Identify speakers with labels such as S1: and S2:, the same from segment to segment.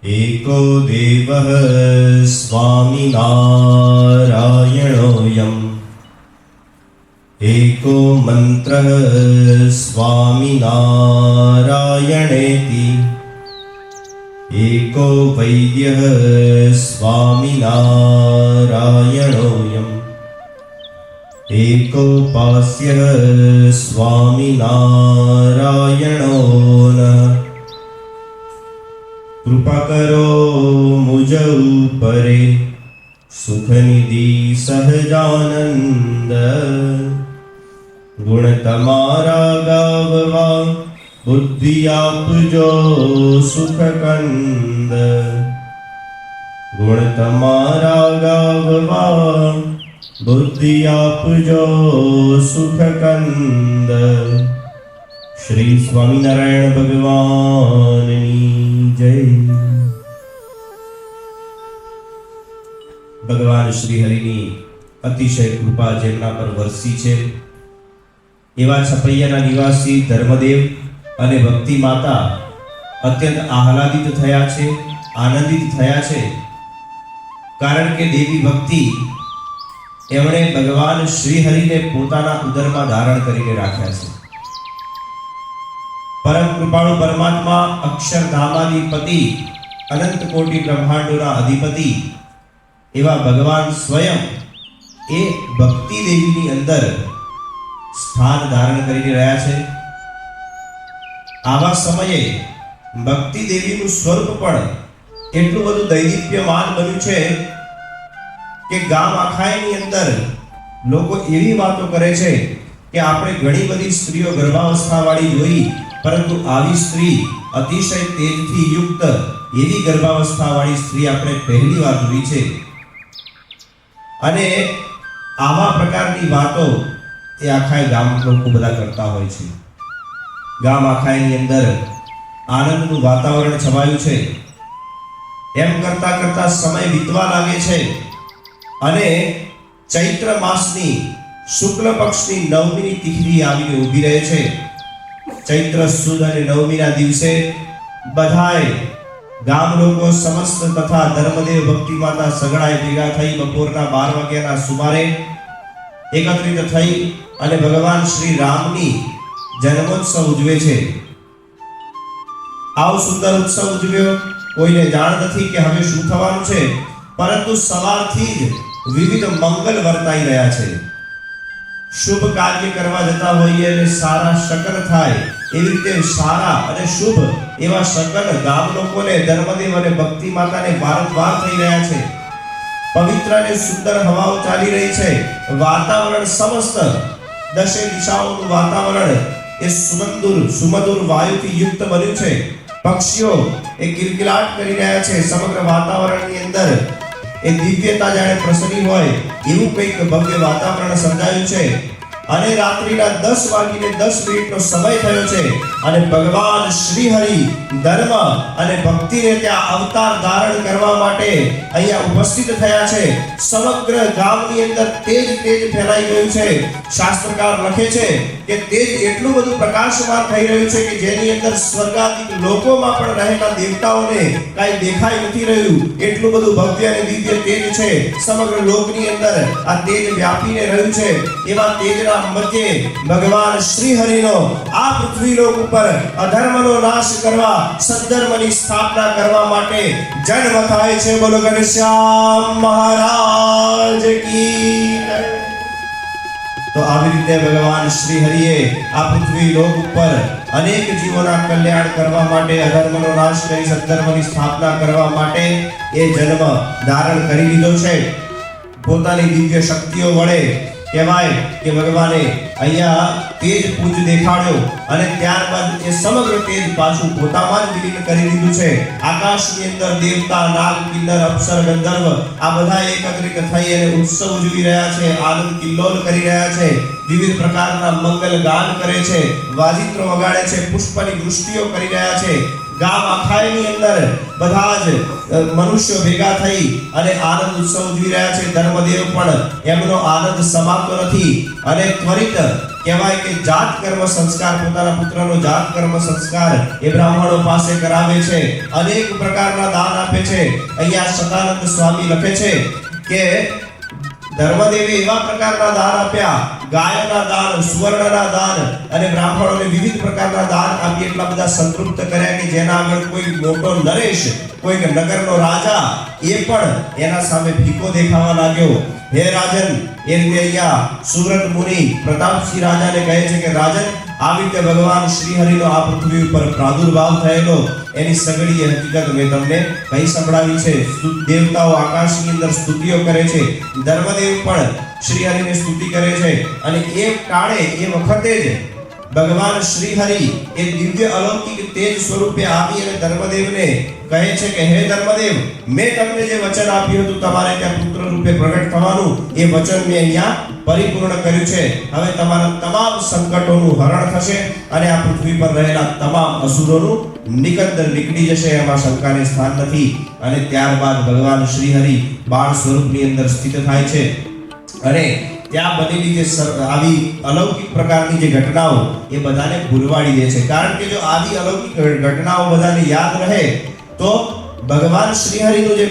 S1: एको देवः स्वामिनारायणोऽयम् एको मन्त्रः स्वामिनारायणेति एको वैद्यः स्वामिनारायणोऽयम् एकोपास्यः स्वामिनारायणो नः। कृपा करो मुझ ऊपरे सुखनिधि सहजानंद गुण तमारा गाववा बुद्धि आपजो सुख कंद गुण तमारा गाववा बुद्धि आपजो सुख कंद। श्री स्वामिनारायण भगवाननी जय। ભગવાન શ્રી હરિની અતિશય કૃપા જેમના પર વરસી છે એવા છપૈયાના નિવાસી ધર્મદેવ અને ભક્તિ માતા અત્યંત આહલાદિત થયા છે, આનંદિત થયા છે, કારણ કે દેવી ભક્તિ એમણે ભગવાન શ્રી હરિને પોતાના ઉદરમાં ધારણ કરીને રાખ્યા છે। પરમ કૃપાળુ પરમાત્મા અક્ષરધામાધિપતિ અનંત કોટી બ્રહ્માંડોના અધિપતિ એવા ભગવાન સ્વયં એ ભક્તિ દેવીની અંદર સ્થાન ધારણ કરી રહ્યા છે। આવા સમયે ભક્તિ દેવીનું સ્વરૂપ પણ એટલું બધું દૈદીપ્યમાન બન્યું છે કે ગામ આખાની અંદર લોકો એવી વાતો કરે છે કે આપણે ઘણી બધી સ્ત્રીઓ ગર્ભાવસ્થાવાળી જોઈ, પરંતુ આવી સ્ત્રી અતિશય તેજથી યુક્ત એવી ગર્ભાવસ્થાવાળી સ્ત્રી આપણે પહેલી વાર જોઈ છે। અને આવા પ્રકારની વાતો એ આખા ગામ લોકો બધા કરતા હોય છે। ગામ આખાની અંદર આનંદનું વાતાવરણ છવાયું છે। એમ કરતા કરતા સમય વીતવા લાગે છે અને ચૈત્ર માસની શુક્લ પક્ષની નવમીની તિથિ આવીને ઊભી રહે છે। ચૈત્ર સુદ અને નવમીના દિવસે બધાય ગામ લોકો સમસ્ત તથા ધર્મદેવ ભક્તિ માતા સગડાએ ભેગા થઈ બપોરના 12 વાગ્યાના સુમારે એકત્રિત થઈ અને ભગવાન શ્રી રામની જન્મોત્સવ ઉજવે છે। આવો સુંદર ઉત્સવ ઉજવ્યો, કોઈને જાણ નથી કે હવે શું થવાનું છે, પરંતુ સવારથી જ વિવિધ મંગલ વર્તાઈ રહ્યા છે। શુભ કાર્ય કરવા જતા હોઈએ અને સારા શકન થાય એવી રીતે સારા અને શુભ એવા શકન ગામ લોકોને ધર્મદેવ અને ભક્તિ માતાને વારંવાર થઈ રહ્યા છે। પવિત્ર અને સુંદર હવાઓ ચાલી રહી છે। વાતાવરણ સમસ્ત દશે દિશાઓનું વાતાવરણ એ સુમધુર વાયુથી યુક્ત બન્યું છે। પક્ષીઓ એ કિલકિલાટ કરી રહ્યા છે। સમગ્ર વાતાવરણની અંદર એ દિવ્યતા જાણે પ્રસરી હોય એવું કંઈક ભવ્ય વાતાવરણ સર્જાયું છે। અને રાત્રિના 10:10 નો સમય થયો છે અને ભગવાન શ્રી હરિ ધર્મ અને ભક્તિને ત્યાં અવતાર ધારણ કરવા માટે અહીંયા ઉપસ્થિત થયા છે। સમગ્ર ગામની અંદર તેજ ફેલાઈ ગયું છે। શાસ્ત્રકાર લખે છે કે તેજ એટલું બધું પ્રકાશમાન થઈ રહ્યું છે કે જેની અંદર સ્વર્ગાદિક લોકોમાં પણ રહેલા દેવતાઓને કાંઈ દેખાઈ નથી રહ્યું, એટલું બધું ભવ્ય અને દિવ્ય તેજ છે। સમગ્ર લોકની અંદર આ તેજ વ્યાપીને રહ્યું છે। એવા તેજના મધ્યે ભગવાન શ્રી હરિનો આ પૃથ્વી લોક ઉપર અધર્મનો નાશ કરવા, સદ્ધર્મની સ્થાપના કરવા માટે જન્મ થાય છે। બોલો ઘનશ્યામ મહારાજ કી જય। તો આવી રીતે ભગવાન શ્રી હરિએ આ પૃથ્વી લોક ઉપર અનેક જીવોના કલ્યાણ કરવા માટે, અધર્મનો નાશ કરી સદ્ધર્મની સ્થાપના કરવા માટે એ જન્મ ધારણ કરી લીધો છે। પોતાની દિવ્ય શક્તિઓ વડે કહેવાય કે ભગવાને અહીંયા તેજ પુંજ દેખાડ્યો અને ત્યારબાદ એ સમગ્ર તેજ પાછું પોતામાં જ વિલીન કરી દીધું છે। આકાશની અંદર દેવતા, નાગ, કિન્નર, અપ્સર, ગંધર્વ આ બધા એકત્રિત થઈ અને ઉત્સવ ઉજવી રહ્યા છે, આનંદ કિલ્લોલ કરી રહ્યા છે, વિવિધ પ્રકારના મંગલ ગાન કરે છે, વાજિત્રો વગાડે છે, પુષ્પની વૃષ્ટિઓ કરી રહ્યા છે। ગામ આખાની અંદર બધા જ મનુષ્યો ભેગા થઈ અને આનંદ ઉત્સવ ઉજવી રહ્યા છે. ધર્મદેવ પણ એમનો આનંદ સમાપ્ત નથી અને ત્વરિત કહેવાય કે જાત કર્મ સંસ્કાર, પોતાના પુત્રનો જાત કર્મ સંસ્કાર એ બ્રાહ્મણો પાસે કરાવે છે. અનેક પ્રકારના દાન આપે છે. અહીંયા સદાનંદ સ્વામી લખે છે કે ધર્મદેવે એવા પ્રકારના દાન આપ્યા, ગાયના દાન, સુવર્ણના દાન અને બ્રાહ્મણોને વિવિધ પ્રકારના દાન આપી એટલા બધા સંતૃપ્ત કર્યા કે જેના આગળ કોઈ મોટો નરેશ, કોઈ નગરનો રાજા એ પણ એના સામે ફીકો દેખાવા લાગ્યો. હે રાજન, એ રીતે અહીંયા સુરત મુનિ પ્રતાપસિંહ રાજાને કહે છે કે રાજન, આવી રીતે ભગવાન શ્રી હરિનો આ પૃથ્વી ઉપર પ્રાદુર્ભાવ થયેલો એની સગળી હકીકત મેં તમને કહી સંભળાવી છે. દેવતાઓ આકાશની અંદર સ્તુતિઓ કરે છે, ધર્મદેવ પણ શ્રી હરિને સ્તુતિ કરે છે અને એ કાળે એ વખતે જ ભગવાન શ્રી હરિ એ દિવ્ય અલૌકિક તેજ સ્વરૂપે આવી અને ધર્મદેવને કહે છે કે હે ધર્મદેવ, મેં તમને જે વચન આપ્યું હતું તમારે ત્યાં પુત્ર રૂપે પ્રગટ થવાનું, એ વચન મેં અહીંયા પરિપૂર્ણ કર્યું છે. હવે તમારા તમામ સંકટોનું હરણ થશે અને આ પૃથ્વી પર રહેલા તમામ અસુરોનું નિકંદર નીકળી જશે, એમાં શંકાને સ્થાન નથી. અને ત્યારબાદ ભગવાન શ્રી હરિ બાળ સ્વરૂપની અંદર સ્થિત થાય છે અને ત્યાં બનેલી જે આવી અલૌકિક પ્રકારની જે ઘટનાઓ એ બધાને ભૂલવાડી દે છે. કારણ કે જો આવી અલૌકિક ઘટનાઓ બધાને યાદ રહે તો ભગવાન શ્રી હરિનું જે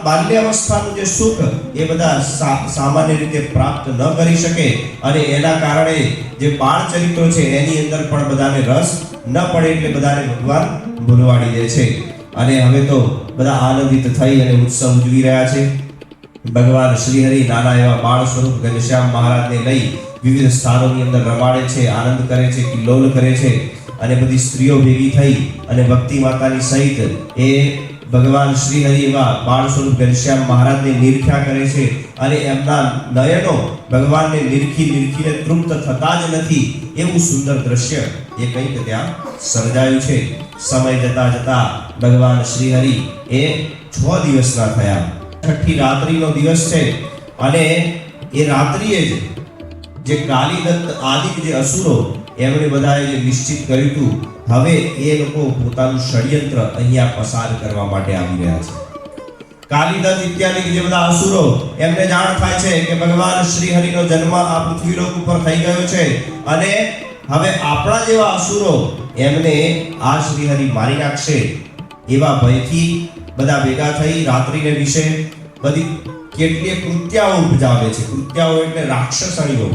S1: બાલ્ય અવસ્થાનું જે સુખ એ બધા સામાન્ય રીતે પ્રાપ્ત ન કરી શકે અને એના કારણે જે બાળ ચરિત્રો છે એની અંદર પણ બધાને રસ ન પડે એટલે બધાને ભગવાન ભૂલવાડી દે છે. અને હવે તો બધા આનંદિત થઈ અને ઉત્સવ ઉજવી રહ્યા છે. ભગવાન શ્રી હરિ નાના એવા બાળ સ્વરૂપ ઘનશ્યામ મહારાજને લઈ વિવિધ સ્થાનોની અંદર રમાડે છે, આનંદ કરે છે, કિલ્લોલ કરે છે અને બધી સ્ત્રીઓ ભેગી થઈ અને ભક્તિ માતાની સહિત એ ભગવાન શ્રી હરિ એવા બાળ સ્વરૂપ ઘનશ્યામ મહારાજને નિરખ્યા કરે છે અને એમના નયનો ભગવાનને નિરખીને તૃપ્ત થતા જ નથી એવું સુંદર દ્રશ્ય એ કંઈક ત્યાં સર્જાયું છે. સમય જતા જતા ભગવાન શ્રી હરિ એ 6 દિવસના થયા. છઠ્ઠી રાત્રિનો દિવસ છે અને એ રાત્રિએ જ જે કાલીદત્ત આદિક જે અસુરો એમણે બધાએ જે નિશ્ચિત કર્યું હતું, હવે એ લોકો પોતાનું ષડયંત્ર અહીંયા પસાર કરવા માટે આવી રહ્યા છે. કાલીદત્ત ઇત્યાદિ જે બધા અસુરો એમને જાણ થાય છે કે ભગવાન શ્રી હરિનો જન્મ આ પૃથ્વી લોક ઉપર થઈ ગયો છે અને હવે આપણા જેવા અસુરો એમને આ શ્રી હરિ મારી નાખશે એવા ભયથી બધા ભેગા થઈ રાત્રિને વિશે બધી કેટલીય કૃત્યાઓ ઉપજાવે છે. કૃત્યાઓ એટલે રાક્ષસણીઓ.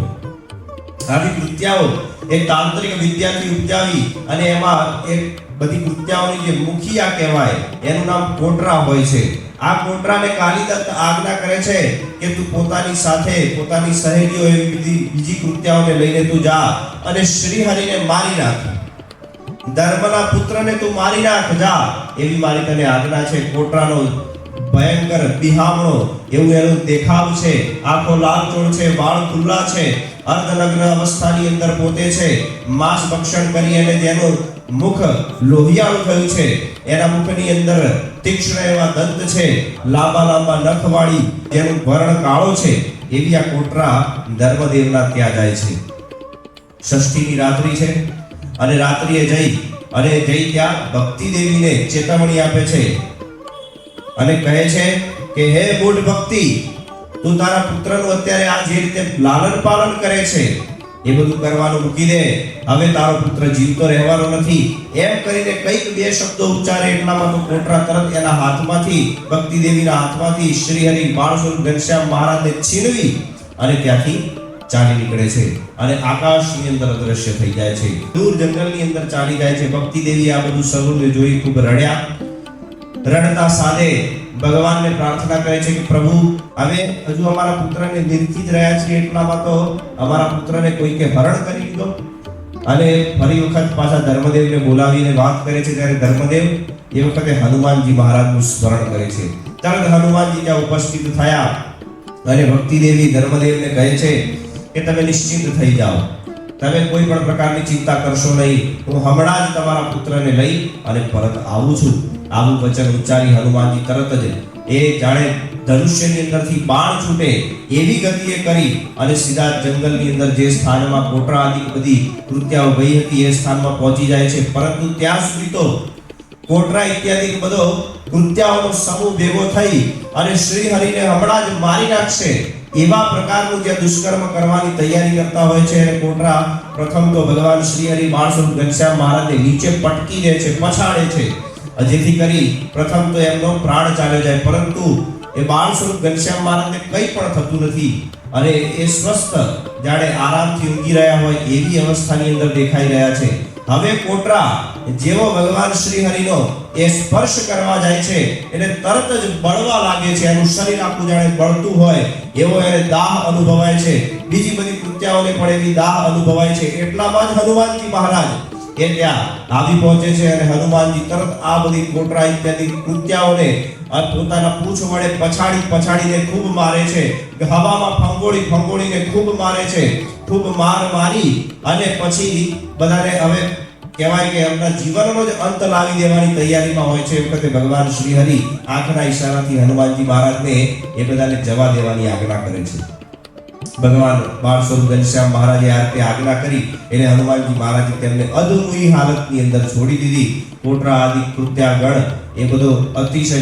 S1: આવી કૃત્યાઓ એ તાંત્રિક વિદ્યાથી ઉપજાવી અને એમાં એક બધી કૃત્યાઓની જે મુખિયા કહેવાય એનું નામ કોટરા હોય છે. આ કોટરાને કાલીદત્ત આજ્ઞા કરે છે કે તું પોતાની સાથે પોતાની સહેલીઓ એવી બીજી કૃત્યાઓને લઈને તું જા અને શ્રી હરિને મારી નાખ, ધર્મના પુત્રને તું મારી નાખ જા, એવી મારી તને આજ્ઞા છે. કોટરાનો ભયંકર બિહામણો એવું એનું દેખાવ છે, આંખો લાલચોળ છે, વાળ ખુલ્લા છે, અર્ધનગ્ન અવસ્થાની અંદર પોતે છે, માંસ ભક્ષણ કરી અને જેનું મુખ લોહિયાળું થયું છે, એના મુખની અંદર તીક્ષ્ણ એવા દંત છે, લાંબા લાંબા નખવાળી, જેનું વર્ણ કાળો છે, એવી આ કોટરા ધર્મદેવના ત્યાં જાય છે. ષષ્ઠીની રાત્રિ છે અને રાત્રિએ જઈ ત્યાં ભક્તિ દેવીને ચેતવણી આપે છે અને કહે છે કે હે મૂઢ ભક્તિ, તું તારા પુત્રનું અત્યારે આ જે રીતે લાલન પાલન કરે છે એ બધું કરવાનું મૂકી દે, હવે તારો પુત્ર જીવતો રહેવાનો નથી. એમ કરીને કઈક 2 શબ્દો ઉચ્ચારે એટલામાં તો કોટરા તરત એના હાથમાંથી, ભક્તિ દેવીના હાથમાંથી શ્રી હરિ બાળ સ્વરૂપ ઘનશ્યામ મહારાજને છીનવી અને ત્યાંથી ચાલી નીકળે છે અને આકાશની અંદર અદ્રશ્ય થઈ જાય છે, દૂર જંગલની અંદર ચાલી જાય છે. ભક્તિ દેવી આ બધું સર્વને જોઈ ખૂબ રડ્યા. રડતા સાદે ભગવાનને પ્રાર્થના કરે છે કે પ્રભુ, હવે હજુ અમારા પુત્રને નિર્ખી જ રહ્યા છીએ એટલામાં તો અમારા પુત્રને કોઈકે હરણ કરી લીધો. અને ફરી વખત પાછા ધર્મદેવને બોલાવીને વાત કરે છે. ત્યારે ધર્મદેવ એ વખતે હનુમાનજી મહારાજનું સ્મરણ કરે છે. તરત હનુમાનજી ત્યાં ઉપસ્થિત થયા અને ભક્તિ દેવી ધર્મદેવને કહે છે કે તમે નિશ્ચિંત થઈ જાઓ, તમે કોઈ પણ પ્રકારની ચિંતા કરશો નહીં, હું હમણાં જ તમારા પુત્રને લઈ અને પરત આવું છું. આવું વચન ઉચ્ચારી હનુમાનજી તરત જ એ જાણે ધનુષ્યની અંદરથી બાણ છૂટે એવી ગતિએ કરી અને સીધા જંગલની અંદર જે સ્થાનમાં કોટરા આદિ બધી કૃત્યાઓ ગઈ હતી એ સ્થાનમાં પહોંચી જાય છે. પરંતુ ત્યાં સુધી તો કોટરા ઇત્યાદિ બધો કૃત્યાઓનો સમૂહ ભેગો થઈ અને શ્રી હરિને હમણાં જ મારી નાખશે એવા પ્રકારનું જે દુષ્કર્મ કરવાની તૈયારી કરતા હોય છે. અને કોટરા પ્રથમ તો ભગવાન શ્રી હરિ બાળ સ્વરૂપ ઘનશ્યામ મહારાજને નીચે પટકી દે છે, પછાડે છે, જેથી કરી પ્રથમ તો એમનો પ્રાણ ચાલ્યો જાય. પરંતુ એ બાળ સ્વરૂપ ઘનશ્યામ મહારાજને કંઈ પણ થતું નથી અને એ સ્વસ્થ જાણે આરામથી ઊંઘી રહ્યા હોય એવી અવસ્થાની અંદર દેખાઈ રહ્યા છે. હવે કોટરા જેવો ભગવાન શ્રી હરિનો એ સ્પર્શ કરવા જાય છે એટલે તરત જ બળવા લાગે છે. એનું શરીર આખું જાણે બળતું હોય એવો એને દાહ અનુભવાય છે. બીજી બધી કૃત્યાઓને પણ એવી દાહ અનુભવાય છે. એટલામાં જ હનુમાનજી મહારાજ એ ત્યાં આવી પહોંચે છે અને હનુમાનજી તરત આ બધી કોટરા ઇત્યાદિ કૃત્યાઓને પોતાના પૂંછ વડે પછાડીને ખૂબ મારે છે. હવામાં ફંગોળીને ખૂબ મારે છે. ખૂબ મારી અને પછી બધાને હવે કહેવાય કે એમના જીવનનો જ અંત લાવી દેવાની તૈયારીમાં હોય છે. એ વખતે ભગવાન શ્રી હરિ આંખના ઈશારાથી હનુમાનજી મહારાજને એ બધાને જવા દેવાની આજ્ઞા કરે છે. ભગવાન બાળ સ્વરૂપ ઘનશ્યામ મહારાજે આ રીતે આજ્ઞા કરી એટલે હનુમાનજી મહારાજે તેમને અધમુઈ હાલતની અંદર છોડી દીધી. કોટરા આદિ કૃત્યાગણ એ બધો અતિશય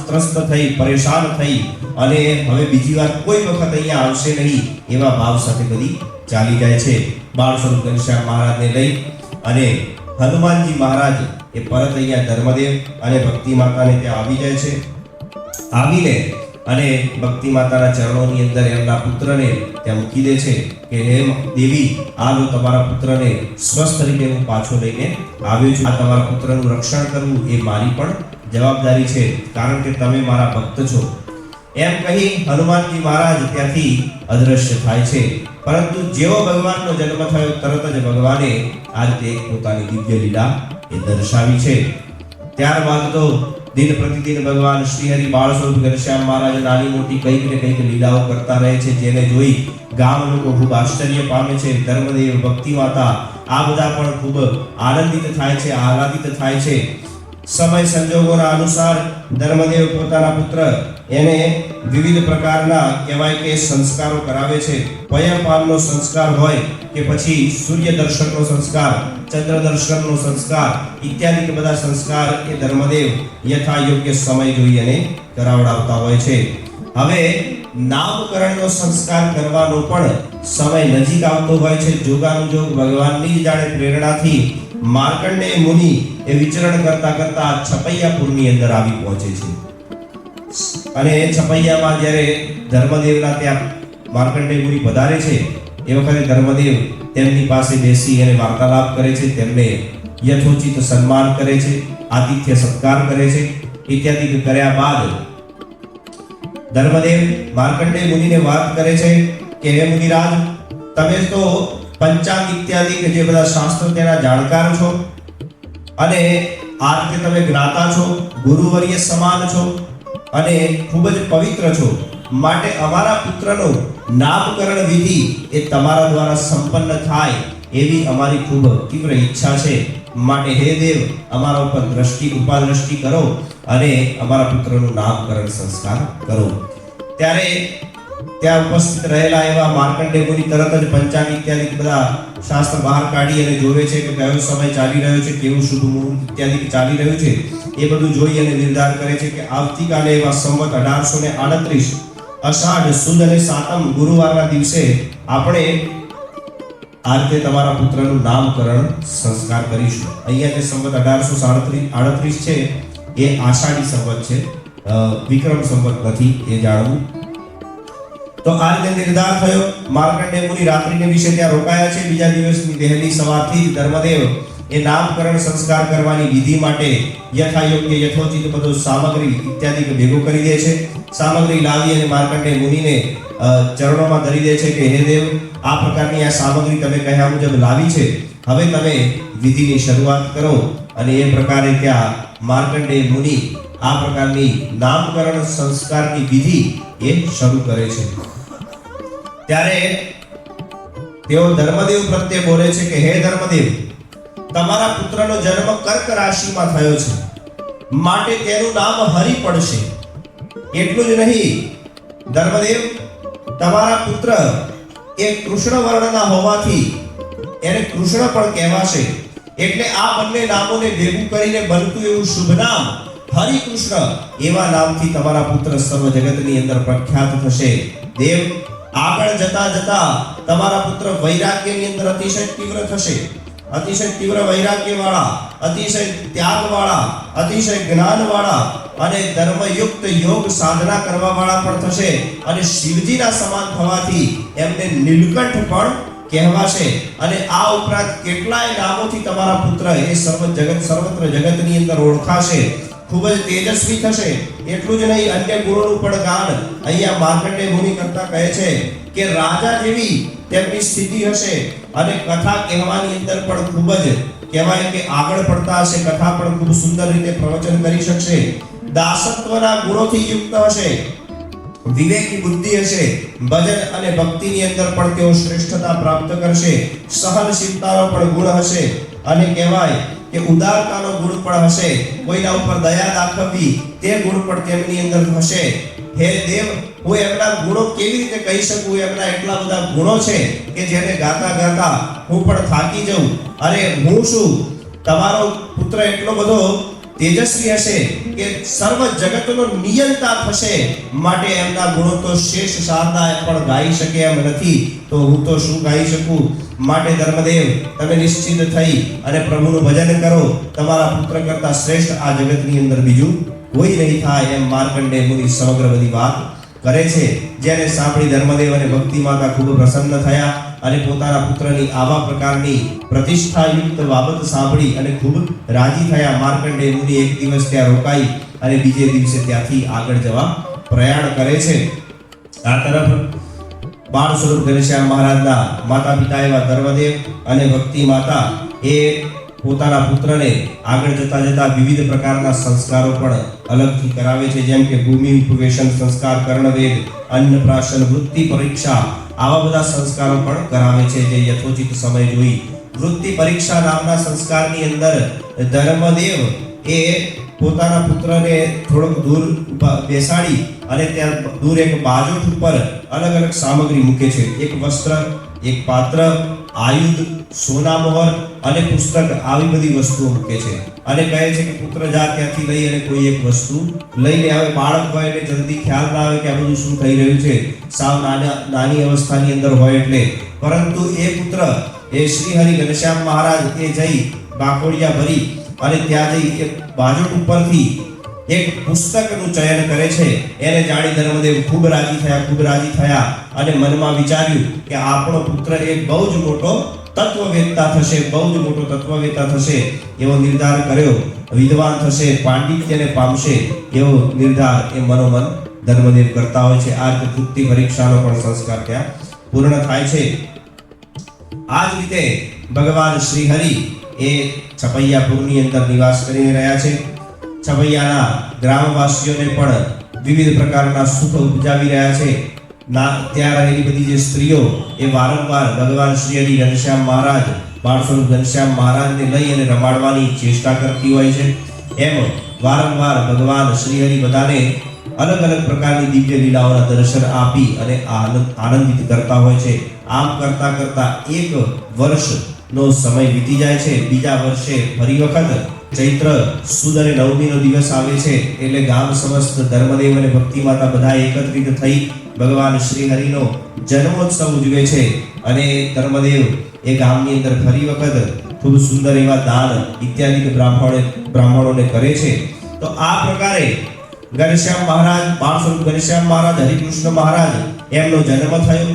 S1: ત્રસ્ત થઈ, પરેશાન થઈ અને હવે બીજી વાર કોઈ વખત અહીંયા આવશે નહીં એવા ભાવ સાથે બધી ચાલી જાય છે. બાળ સ્વરૂપ ઘનશ્યામ મહારાજને લઈ અને હનુમાનજી મહારાજ એ પરત અહીંયા ધર્મદેવ અને ભક્તિ માતાને ત્યાં આવી જાય છે. આવીને અને ભક્તિ માતાના ચરણોની અંદર એમના પુત્રને ત્યાં મૂકી દે છે કે હે દેવી, આ લો તમારા પુત્રને સ્વસ્થ રીતે હું પાછો લઈને આવ્યો છું. આ તમારા પુત્રનું રક્ષણ કરવું એ મારી પણ જવાબદારી છે, કારણ કે તમે મારા ભક્ત છો. એમ કહી હનુમાનજી મહારાજ ત્યાંથી અદ્રશ્ય થાય છે. પરંતુ જેવો ભગવાનનો જન્મ થયો તરત જ ભગવાને આ રીતે પોતાની દિવ્ય લીલા એ દર્શાવી છે. ત્યારબાદ તો દિન પ્રતિદિન ભગવાન શ્રી હરિ બાળ સ્વરૂપ ઘનશ્યામ મહારાજ નાની મોટી કંઈક ને કંઈક લીલાઓ કરતા રહે છે, જેને જોઈ ગામ લોકો ખૂબ આશ્ચર્ય પામે છે. ધર્મદેવ, ભક્તિ માતા આ બધા પણ ખૂબ આનંદિત થાય છે, આહલાદિત થાય છે. સમય સંજોગોના અનુસાર ધર્મદેવ પોતાના પુત્ર એને વિવિધ પ્રકારના કહેવાય કે સંસ્કારો કરાવે છે. પયપાનનો સંસ્કાર હોય કે પછી સૂર્ય દર્શનનો સંસ્કાર, ચંદ્ર દર્શનનો સંસ્કાર ઇત્યાદિ બધા સંસ્કાર એ ધર્મદેવ યથા યોગ્ય સમય જોઈ અને કરાવડાવતા હોય છે. હવે નામકરણનો સંસ્કાર કરવાનો પણ સમય નજીક આવતો હોય છે. જોગાનુજોગ ભગવાનની જાણે પ્રેરણાથી માર્કંડેય મુનિ એ વિચરણ કરતા કરતા છપૈયાપુરની અંદર આવી પહોંચે છે. અને એ છપૈયામાં જ્યારે ધર્મદેવના ત્યાં માર્કંડેય મુનિ પધારે છે એ વખતે ધર્મદેવ તેમની પાસે બેસી અને વાર્તાલાપ કરે છે, તેમને યથોચિત સન્માન કરે છે, આતિથ્ય સત્કાર કરે છે. ઇત્યાદિ કર્યા બાદ ધર્મદેવ માર્કંડેય મુનિને વાત કરે છે કે હે મુનિરાજ, તમે તો પંચાંગ ઇત્યાદિ કે જે બધા શાસ્ત્રો તેના જાણકાર છો અને આ રીતે તમે જ્ઞાતા છો, ગુરુવર્ય સમાન છો અને ખૂબ જ પવિત્ર છો. માટે અમારા પુત્રનો નામકરણ વિધિ એ તમારા દ્વારા સંપન્ન થાય એવી અમારી ખૂબ તીવ્ર ઈચ્છા છે. માટે હે દેવ, અમારા ઉપર કૃપા દ્રષ્ટિ કરો અને અમારા પુત્રનું નામકરણ સંસ્કાર કરો. ત્યારે ત્યાં ઉપસ્થિત રહેલા એવા માર્કંડેય મુનિ તરત જ પંચાંગ ઇત્યાદિ બધા શાસ્ત્ર બહાર કાઢી અને જોવે છે કે કયો સમય ચાલી રહ્યો છે, કેવું શુભ મુહૂર્ત ઇત્યાદિ ચાલી રહ્યું છે. એ બધું જોઈ અને નિર્ધાર કરે છે કે આવતીકાલે એવા સંવત 1838 અષાઢ સુદ અને સાતમ ગુરુવારના દિવસે આપણે આ રીતે તમારા પુત્રનું નામકરણ સંસ્કાર કરીશું. અહીંયા જે સંવત 1838 છે એ આષાઢી સંવત છે, વિક્રમ સંવત નથી, એ જાણવું. તો આ રીતે નિર્ધાર થયો. માર્કંડેય મુનિ રાત્રિને વિશે ત્યાં રોકાયા છે. બીજા દિવસની વહેલી સવારથી ધર્મદેવ એ નામકરણ સંસ્કાર કરવાની વિધિ માટે યથાયોગ્ય યથોચિત બધો સામગ્રી ઇત્યાદિ ભેગો કરી દે છે. સામગ્રી લાવી અને માર્કંડેય મુનિને ચરણોમાં ધરી દે છે કે હે દેવ, આ પ્રકારની આ સામગ્રી તમે કહ્યા મુજબ લાવી છે, હવે તમે વિધિની શરૂઆત કરો. અને એ પ્રકારે ત્યાં માર્કંડેય મુનિ આ પ્રકારની નામકરણ સંસ્કારની વિધિ એ શરૂ કરે છે. ત્યારે તેઓ ધર્મદેવ પ્રત્યે બોલે છે કે હે ધર્મદેવ, તમારા પુત્રનો જન્મ કર્ક રાશિમાં થયો છે, માટે તેનું નામ હરિ પડશે. એટલું જ નહીં ધર્મદેવ, તમારા પુત્ર એ કૃષ્ણ વર્ણના હોવાથી એને કૃષ્ણ પણ કહેવાશે. એટલે આ બંને નામોને ભેગું કરીને બનતું એવું શુભ નામ હરિકૃષ્ણ એવા નામથી તમારા પુત્ર સર્વ જગતની અંદર પ્રખ્યાત થશે. દેવ આગળ જતા જતા તમારા પુત્ર વૈરાગ્યની અંદર અતિશય તીવ્ર થશે. અતિશય તીવ્ર વૈરાગ્યવાળા, અતિશય ત્યાગવાળા, અતિશય જ્ઞાનવાળા અને ધર્મયુક્ત યોગ સાધના કરવાવાળા પણ થશે. અને શિવજીના સમાન થવાથી એમને નીલકંઠ પણ કહેવાશે. અને આ ઉપરાંત કેટલાય નામોથી તમારા પુત્ર એ સર્વત્ર જગતની અંદર ઓળખાશે. ખૂબ જ તેજસ્વી થશે. એટલું જ નહીં, અન્ય ગુણોનું પણ ગાન અહીંયા માર્કંડેય મુનિ કરતા કહે છે કે રાજા જેવી તેમની સ્થિતિ હશે અને કથા કહેવાની અંદર પણ ખૂબ જ કહેવાય કે આગળ પડતા હશે. કથા પણ ખૂબ સુંદર રીતે પ્રવચન કરી શકશે. દાસત્વના ગુણોથી યુક્ત હશે. વિવેકી બુદ્ધિ હશે. ભજન અને ભક્તિની અંદર પણ તેઓ શ્રેષ્ઠતા પ્રાપ્ત કરશે. સહનશીલતાનો પણ ગુણ હશે અને કહેવાય કે ઉદારતાનો ગુણ પણ હશે. કોઈના ઉપર દયા દાખવવી તે ગુણ પણ તેમની અંદર હશે. હે દેવ, હું એમના ગુણો કેવી રીતે કહી શકું? એમના એટલા બધા ગુણો છે કે જેને ગાતા ગાતા હું પણ થાકી જાઉં. અરે હું શું, તમારો પુત્ર એટલો બધો તેજસ્વી હશે કે સર્વ જગતનો નિયંતા થશે. માટે એમના ગુણો તો શેષ શારદા પણ ગાઈ શકે એમ નથી, તો હું તો શું ગાઈ શકું? માટે ધર્મદેવ, તમે નિશ્ચિત થઈ અને પ્રભુનું ભજન કરો. તમારા પુત્ર કરતા શ્રેષ્ઠ આ જગતની અંદર બીજું કોઈ નહીં થાય એમ માર્કંડેય મુનિ સમગ્ર બધી વાત કરે છે. જેને સાંભળી ધર્મદેવ અને ભક્તિ માતા ખૂબ પ્રસન્ન થયા અને પોતાના પુત્રની આવા પ્રકારની પ્રતિષ્ઠાયુક્ત બાબત સાંભળી અને ખૂબ રાજી થયા. માર્કંડેય મુનિ એક દિવસ ત્યાં રોકાઈ અને બીજે દિવસે ત્યાંથી આગળ જવા પ્રયાણ કરે છે. આ તરફ બાળ સ્વરૂપ ઘનશ્યામ મહારાજના માતા પિતા એવા ધર્મદેવ અને ભક્તિ માતા એ પોતાના પુત્રને આગળ જતા જતા વિવિધ પ્રકારના સંસ્કારો પણ અલગથી કરાવે છે. જેમ કે ભૂમિ ઉપવેશન સંસ્કાર, કર્ણવેદ, અન્નપ્રાશન, વૃત્તિ પરીક્ષા, આવા બધા સંસ્કારો પણ કરાવે છે જે યથોચિત સમય જોઈ. વૃત્તિ પરીક્ષા નામના સંસ્કારની અંદર ધર્મદેવ એ પોતાના પુત્રને થોડોક દૂર બેસાડી અને ત્યાં દૂર એક બાજોઠ ઉપર અલગ અલગ સામગ્રી મૂકે છે. એક વસ્ત્ર, એક પાત્ર, આયુધ, સોના મોહર અને પુસ્તક, આવી બધી વસ્તુઓ મૂકે છે. અને કહે છે કે પુત્ર જા ત્યાંથી લઈ અને કોઈ એક વસ્તુ લઈને આવે. બાળક હોય એટલે જલ્દી ખ્યાલ ના આવે કે આ બધું શું થઈ રહ્યું છે, સાવ નાની અવસ્થાની અંદર હોય એટલે. પરંતુ એ પુત્ર એ શ્રી હરિ ઘનશ્યામ મહારાજ એ જઈ બાકોડિયા ભરી અને ત્યાં જઈ એક બાજોટ ઉપરથી એક પુસ્તકનું ચયન કરે છે. એને જાણી ધર્મદેવ ખૂબ રાજી થયા અને મનમાં વિચાર્યું કે આપણો પુત્ર એ બહુ જ મોટો તત્વવેત્તા થશે, બહુ જ મોટો તત્વવેત્તા થશે એવો નિર્ધાર કર્યો. વિદ્વાન થશે, પાંડિત્યને પામશે એવો નિર્ધાર એ મનોમન ધર્મદેવ કરતા હોય છે. આ રીતે વૃત્તિ પરીક્ષાનો પણ સંસ્કાર ત્યાં પૂર્ણ થાય છે. આ જ રીતે ભગવાન શ્રી હરિ એ છપૈયાપુરની અંદર નિવાસ કરી રહ્યા છે. છપૈયાના ગ્રામવાસીઓને પણ વિવિધ પ્રકારના સુખ ઉપજાવી રહ્યા છે. ત્યાં રહેલી બધી જે સ્ત્રીઓ એ વારંવાર ભગવાન શ્રી હરિ ઘનશ્યામ મહારાજ, બાળ સ્વરૂપ ઘનશ્યામ મહારાજને લઈ અને રમાડવાની ચેષ્ટા કરતી હોય છે. એમ વારંવાર ભગવાન શ્રી હરિ બધાને અલગ અલગ પ્રકારની દિવ્ય લીલાઓના દર્શન આપી અને આનંદિત કરતા હોય છે. આમ કરતા કરતા એક વર્ષનો સમય વીતી જાય છે. બીજા વર્ષે ફરી વખત ચૈત્ર સુદ અને નવમીનો દિવસ આવે છે. એટલે ગામ સમસ્ત ધર્મદેવ અને ભક્તિ માતા બધા એકત્રિત થઈ ભગવાન શ્રી હરિનો જન્મોત્સવ ઉજવે છે. અને ધર્મદેવ એ ગામની અંદર ફરી વખત ખૂબ સુંદર એવા દાન ઇત્યાદિ બ્રાહ્મણોને કરે છે. તો આ પ્રકારે ઘનશ્યામ મહારાજ, બાળ સ્વરૂપ ઘનશ્યામ મહારાજ, હરિકૃષ્ણ મહારાજ એમનો જન્મ થયો.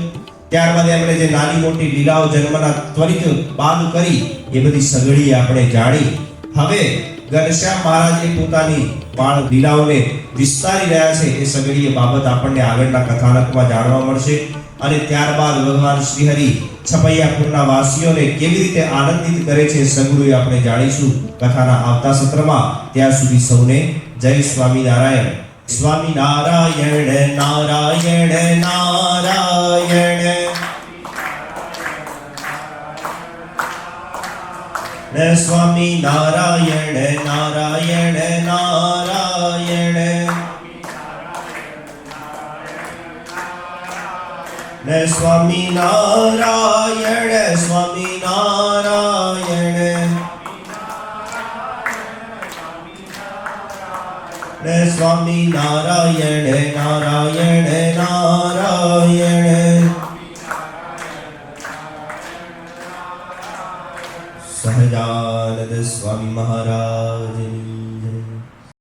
S1: ત્યારબાદ એમણે જે નાની મોટી લીલાઓ જન્મના ત્વરિત બાદ કરી એ બધી સગળી આપણે જાણી. હવે ઘનશ્યામ મહારાજ પોતાની બાળ લીલાઓને વિસ્તારી રહ્યા છે. એ સગળી બાબત આપણને આગળના કથાનકમાં જાણવા મળશે. અને ત્યારબાદ ભગવાન શ્રી હરિ છપૈયાપુરના વાસીઓને કેવી રીતે આનંદિત કરે છે સગળું આપણે જાણીશું કથાના આવતા સત્રમાં. ત્યાં સુધી સૌને જય સ્વામિનારાયણ. સ્વામિનારાયણ નારાયણ નારાયણ સ્વામિનારાયણ નારાયણ નારાયણ સ્વામિનારાયણ સ્વામિનારાયણ સ્વામી નારાયણ નારાયણ નારાયણ. સહજાનંદ સ્વામી મહારાજ